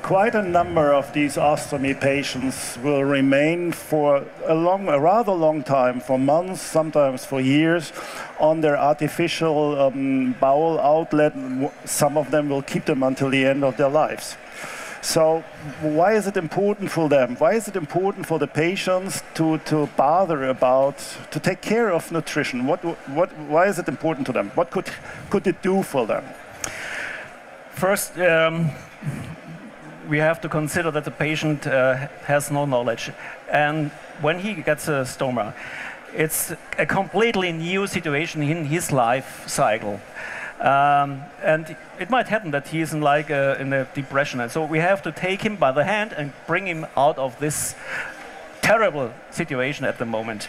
Quite a number of these ostomy patients will remain for a rather long time, for months, sometimes for years, on their artificial bowel outlet. Some of them will keep them until the end of their lives. So why is it important for them? Why is it important for the patients to bother about, to take care of nutrition? Why is it important to them? What could it do for them? First, we have to consider that the patient has no knowledge. And when he gets a stoma, it's a completely new situation in his life cycle. And it might happen that he is in a depression. And so we have to take him by the hand and bring him out of this terrible situation at the moment.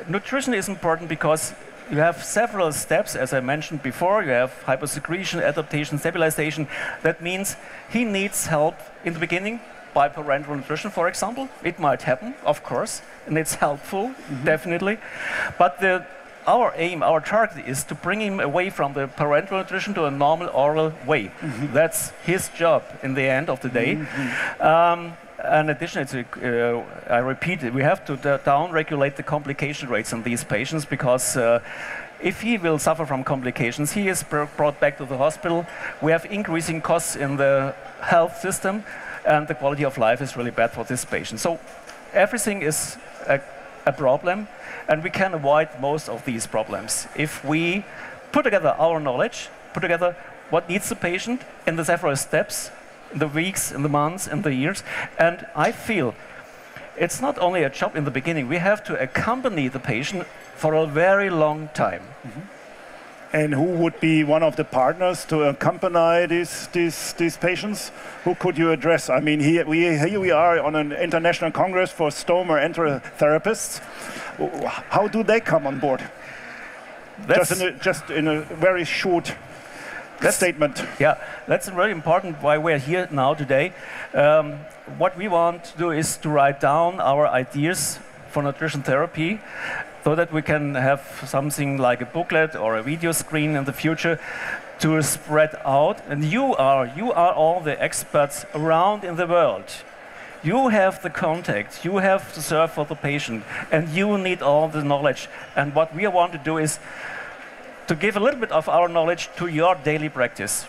Nutrition is important because you have several steps, as I mentioned before. You have hyposecretion, adaptation, stabilization. That means he needs help in the beginning by parenteral nutrition, for example. It might happen, of course, and it's helpful, definitely. But our aim, our target is to bring him away from the parenteral nutrition to a normal oral way. That's his job in the end of the day. In addition, I repeat, we have to down-regulate the complication rates in these patients because if he will suffer from complications, he is brought back to the hospital. We have increasing costs in the health system, and the quality of life is really bad for this patient. So everything is a problem, and we can avoid most of these problems if we put together our knowledge, put together what needs the patient in the several steps, in the weeks, in the months, in the years. And I feel it's not only a job in the beginning, we have to accompany the patient for a very long time. And who would be one of the partners to accompany these patients? Who could you address? I mean, here we are on an international congress for stoma therapists. How do they come on board? Just in a very short statement. Yeah, that's very important why we're here now today. What we want to do is to write down our ideas for nutrition therapy so that we can have something like a booklet or a video screen in the future to spread out. And you are all the experts around in the world. You have the contact, you have to serve for the patient, and you need all the knowledge. And what we want to do is to give a little bit of our knowledge to your daily practice.